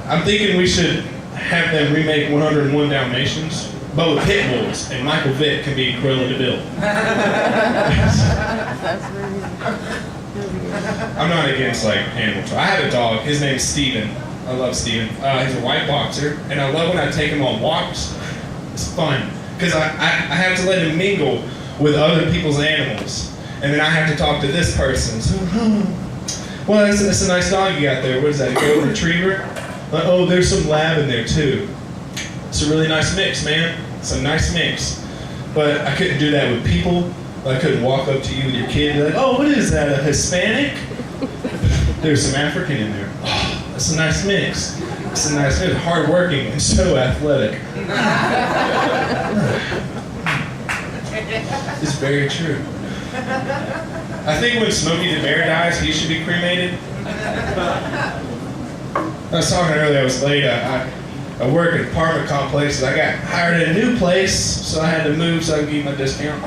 I'm thinking we should have them remake 101 Dalmatians, but with pit bulls, and Michael Vick can be Cruella de Vil. I'm not against like animals. I had a dog. His name's Steven. I love Steven. He's a white boxer, and I love when I take him on walks. It's fun because I have to let him mingle with other people's animals, and then I have to talk to this person. So, well, it's a nice dog you got there. What is that? A golden retriever? Oh, there's some lab in there too. It's a really nice mix, man. It's a nice mix. But I couldn't do that with people. I couldn't walk up to you and your kid and be like, oh, what is that, a Hispanic? There's some African in there. Oh, that's a nice mix. It's a nice mix, hardworking and so athletic. It's very true. I think when Smokey the Bear dies, he should be cremated. I was talking earlier, I was late. I work at apartment complexes. I got hired at a new place, so I had to move so I could get my discount.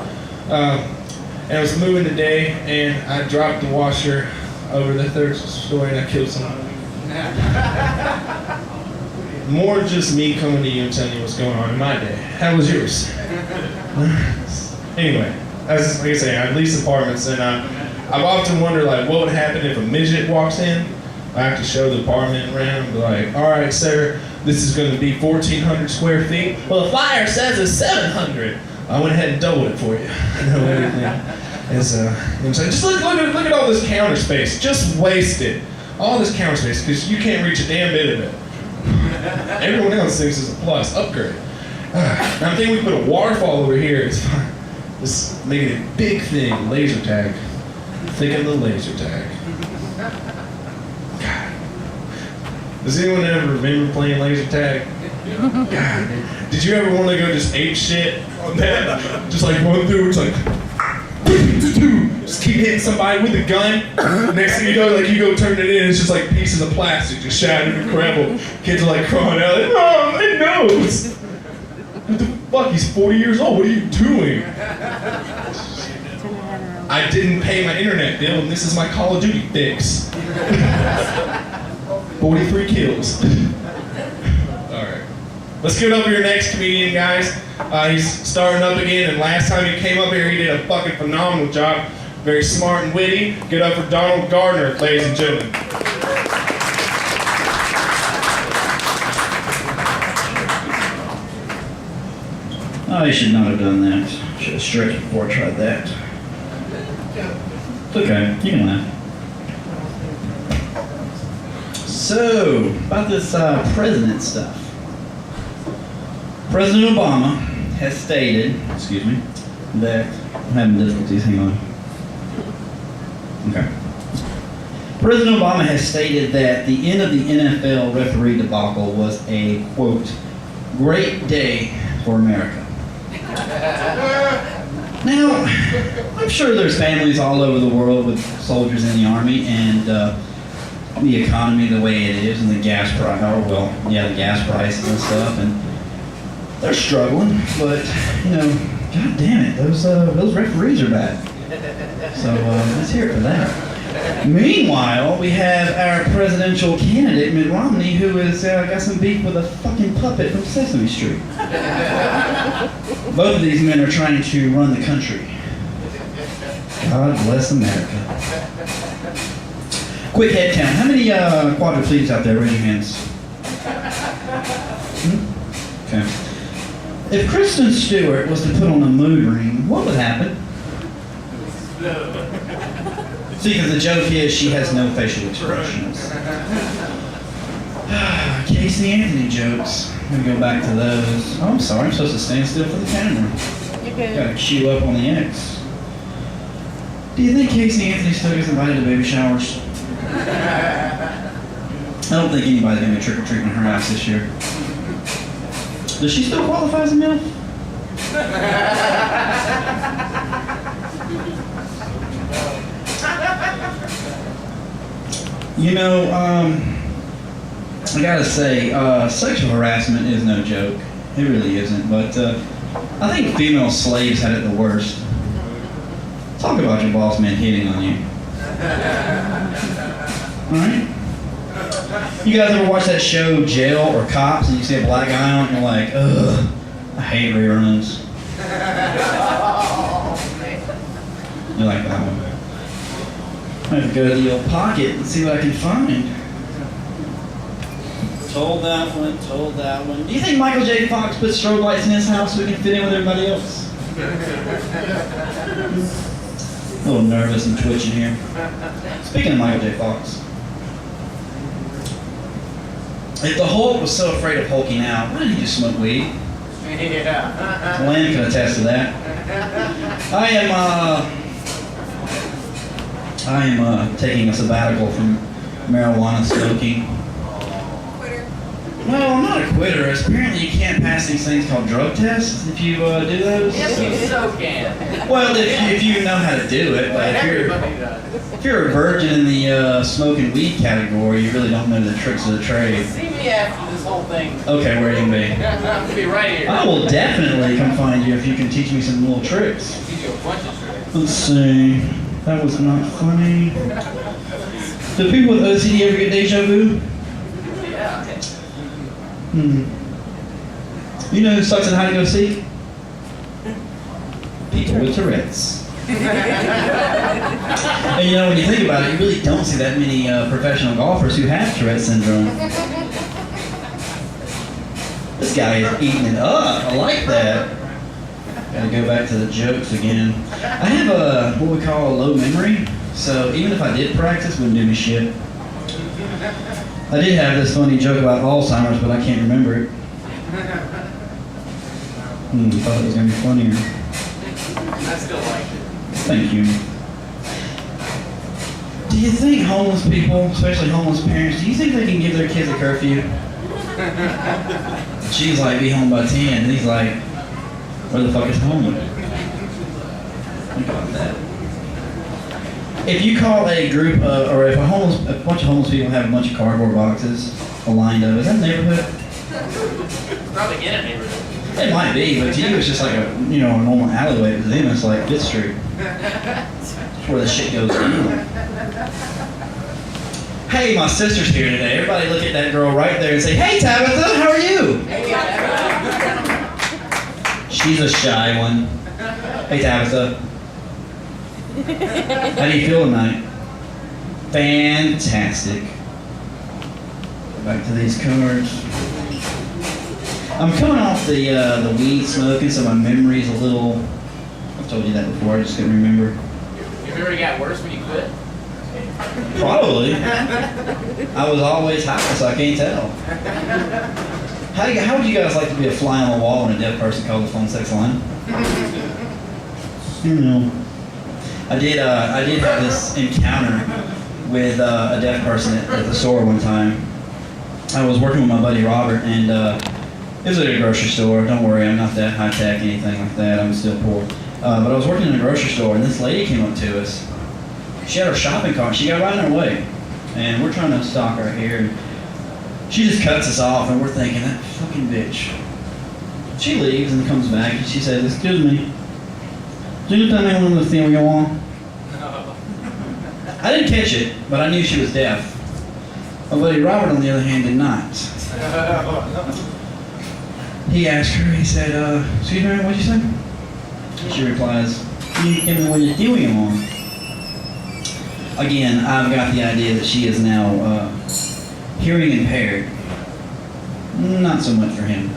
And I was moving today, and I dropped the washer over the third story, and I killed someone. More just me coming to you and telling you what's going on in my day. How was yours? Anyway, as like I say, I lease apartments, and I've often wondered like what would happen if a midget walks in. I have to show the apartment around and be like, all right, sir, this is going to be 1,400 square feet. Well, the flyer says it's 700. I went ahead and doubled it for you. I know everything is, just look at all this counter space. Just waste it. All this counter space, because you can't reach a damn bit of it. Everyone else thinks it's a plus. Upgrade. Now I'm thinking we put a waterfall over here. It's fine. Just make it a big thing. Laser tag. Think of the laser tag. God. Does anyone ever remember playing laser tag? God. Did you ever want to go just ape shit on that? Just like run through, it's like just keep hitting somebody with a gun. Next thing you know, like you go turn it in, it's just like pieces of plastic just shattered and crumbled. Kids are like crying out, like, oh, my nose! What the fuck? He's 40 years old. What are you doing? I didn't pay my internet bill, and this is my Call of Duty fix. 43 kills. Alright. Let's give it up for your next comedian, guys. He's starting up again, and last time he came up here, he did a fucking phenomenal job. Very smart and witty. Get up for Donald Garner, ladies and gentlemen. Oh, you should not have done that. Should have stretched before I tried that. It's okay, you can laugh. So, about this president stuff. President Obama has stated, that I'm having difficulties, hang on. Okay. President Obama has stated that the end of the NFL referee debacle was a, quote, great day for America. Now, I'm sure there's families all over the world with soldiers in the Army, and the economy the way it is, and the gas price, the gas prices and stuff, and they're struggling, but, you know, god damn it, those referees are bad. So, let's hear it for that. Meanwhile, we have our presidential candidate, Mitt Romney, who has got some beef with a fucking puppet from Sesame Street. Both of these men are trying to run the country. God bless America. Quick head count. How many quadriplegics out there? Raise your hands. Okay. If Kristen Stewart was to put on a mood ring, what would happen? See, because the joke is she has no facial expressions. Casey Anthony jokes. I'm going to go back to those. Oh, I'm sorry. I'm supposed to stand still for the camera. You're good. Got to queue up on the X. Do you think Casey Anthony still gets invited to baby showers? I don't think anybody's going to trick-or-treat in her house this year. Does she still qualify as a MILF? You know, I gotta say, sexual harassment is no joke. It really isn't, but I think female slaves had it the worst. Talk about your boss man hitting on you. Alright? You guys ever watch that show, Jail or Cops, and you see a black guy on it, and you're like, ugh, I hate reruns. You like that one? I'm going to go to the old pocket and see what I can find. Told that one, told that one. Do you think Michael J. Fox put strobe lights in his house so he can fit in with everybody else? A little nervous and twitching here. Speaking of Michael J. Fox. If the Hulk was so afraid of hulking out, why didn't he just smoke weed? Yeah. Lynn can attest to that. I am taking a sabbatical from marijuana smoking. Quitter. Well, I'm not a quitter. Apparently you can't pass these things called drug tests if you do those. Yes, you so can. Well, if you know how to do it, but if you're a virgin in the smoking weed category, you really don't know the tricks of the trade. See me after this whole thing. Okay, where are you gonna be? I'll be right here. I will definitely come find you if you can teach me some little tricks. I'll give you a bunch of tricks. Let's see. That was not funny. Do people with OCD ever get deja vu? Yeah. You know who sucks at hide and go seek? People with Tourette's. And you know, when you think about it, you really don't see that many professional golfers who have Tourette's syndrome. This guy is eating it up. I like that. Gotta go back to the jokes again. I have what we call a low memory, so even if I did practice, it wouldn't do me shit. I did have this funny joke about Alzheimer's, but I can't remember it. Thought it was gonna be funnier. I still like it. Thank you. Do you think homeless people, especially homeless parents, do you think they can give their kids a curfew? She's like, be home by 10, and he's like, where the fuck is home? Think about that. If you call a group, or if a bunch of homeless people have a bunch of cardboard boxes lined up, is that a neighborhood? Probably in a neighborhood. It might be, but to you it's just like a normal alleyway. But to them it's like Fifth Street. That's where the shit goes down. Hey, my sister's here today. Everybody look at that girl right there and say, hey Tabitha, how are you? She's a shy one. Hey Tabitha. How do you feel tonight? Fantastic. Back to these cards. I'm coming off the weed smoking, so my memory's a little. I've told you that before. I just couldn't remember. Your memory got worse when you quit? Probably. I was always high, so I can't tell. How would you guys like to be a fly on the wall when a deaf person called the phone sex line? I did have this encounter with a deaf person at the store one time. I was working with my buddy Robert, and it was at a grocery store. Don't worry, I'm not that high tech, anything like that. I'm still poor. But I was working in a grocery store, and this lady came up to us. She had her shopping cart. She got right in her way, and we're trying to stalk her here. And she just cuts us off, and we're thinking, that fucking bitch. She leaves and comes back, and she says, excuse me, do you tell me when this thing will go on? I didn't catch it, but I knew she was deaf. My buddy Robert, on the other hand, did not. He asked her, he said, excuse me, what'd you say? She replies, you tell me when you're doing on. Again, I've got the idea that she is now hearing impaired. Not so much for him.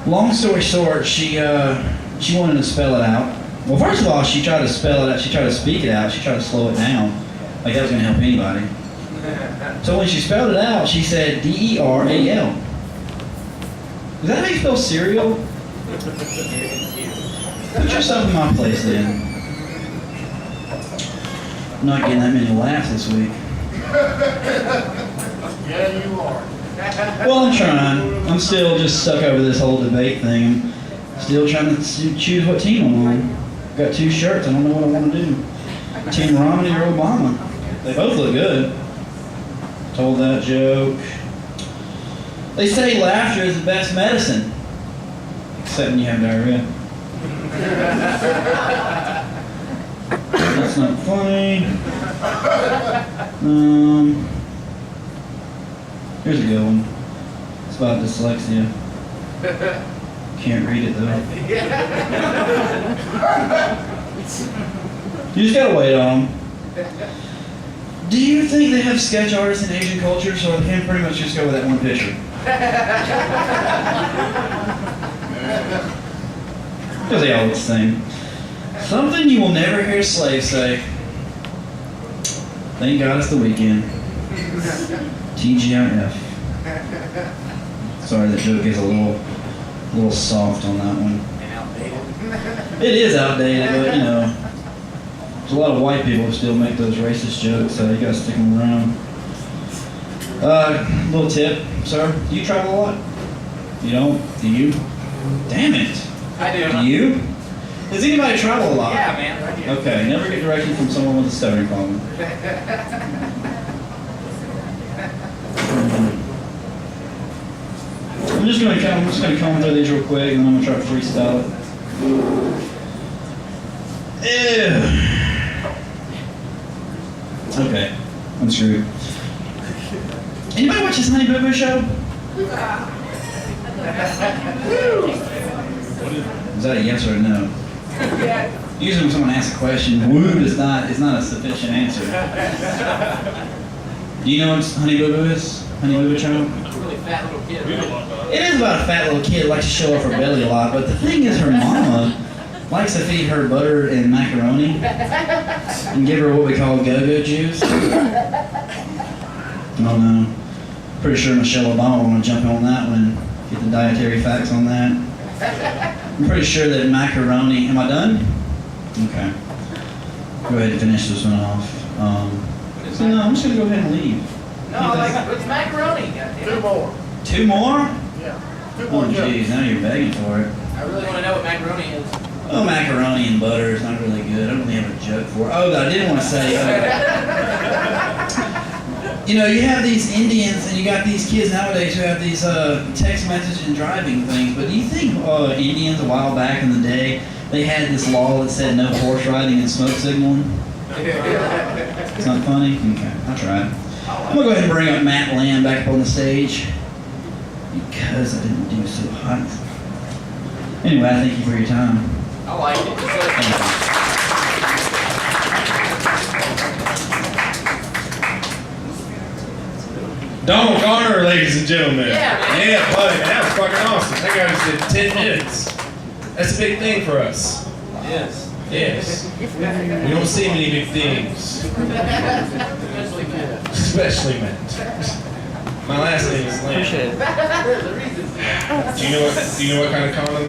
Long story short, she wanted to spell it out. Well, first of all, she tried to spell it out. She tried to speak it out. She tried to slow it down, like that was going to help anybody. So when she spelled it out, she said D-E-R-A-L. Is that how you spell cereal? Put yourself in my place then. I'm not getting that many laughs this week. Yeah, you are. Well, I'm trying. I'm still just stuck over this whole debate thing. I'm still trying to choose what team I'm on. I've got two shirts. I don't know what I want to do. Team Romney or Obama. They both look good. Told that joke. They say laughter is the best medicine. Except when you have diarrhea. That's not funny. Here's a good one. It's about dyslexia. Can't read it though. You just gotta wait on them. Do you think they have sketch artists in Asian cultures, or can pretty much just go with that one picture? Because they all look the same. Something you will never hear slaves say. Thank God it's the weekend. TGIF. Sorry, the joke is a little soft on that one. And outdated. It is outdated, but you know, there's a lot of white people who still make those racist jokes, so you gotta stick them around. Little tip, sir. Do you travel a lot? You don't? Do you? Damn it. I do. Do you? Does anybody travel a lot? Yeah, man. Right here. Okay, never get directions from someone with a stuttering problem. I'm just gonna comb through these real quick, and then I'm gonna try to freestyle it. Ew. Okay, I'm screwed. Anybody watch this Honey Boo Boo show? Is that a yes or a no? Usually when someone asks a question, woo is not a sufficient answer. Do you know what Honey Boo Boo is? Honey Boo Boo show? Really fat little kid. Right? It is about a fat little kid who likes to show off her belly a lot, but the thing is her mama likes to feed her butter and macaroni and give her what we call go-go juice. Oh no. Pretty sure Michelle Obama will want to jump on that one and get the dietary facts on that. I'm pretty sure that macaroni... Am I done? Okay. Go ahead and finish this one off. So no, I'm just going to go ahead and leave. No, like, it's macaroni. Goddamn. 2 more. 2 more? Yeah. 2 Oh more jokes. jeez, now you're begging for it. I really want to know what macaroni is. Oh, macaroni and butter is not really good. I don't really have a joke for it. Oh, I did want to say... you know, you have these Indians and you got these kids nowadays who have these text message and driving things, but do you think Indians a while back in the day, they had this law that said no horse riding and smoke signaling? It's not funny? Okay, I'll try it. I'm going to go ahead and bring up Matt Lamb back up on the stage because I didn't do so hot. Anyway, I thank you for your time. I like it. Thank you. Donald Garner, ladies and gentlemen. Yeah, man. Yeah, buddy. That was fucking awesome. That guy just did 10 minutes. That's a big thing for us. Yes. Yes. We don't see many big things. Especially fat. Especially men. My last name is Lamb. The reason. Do you know what kind of condom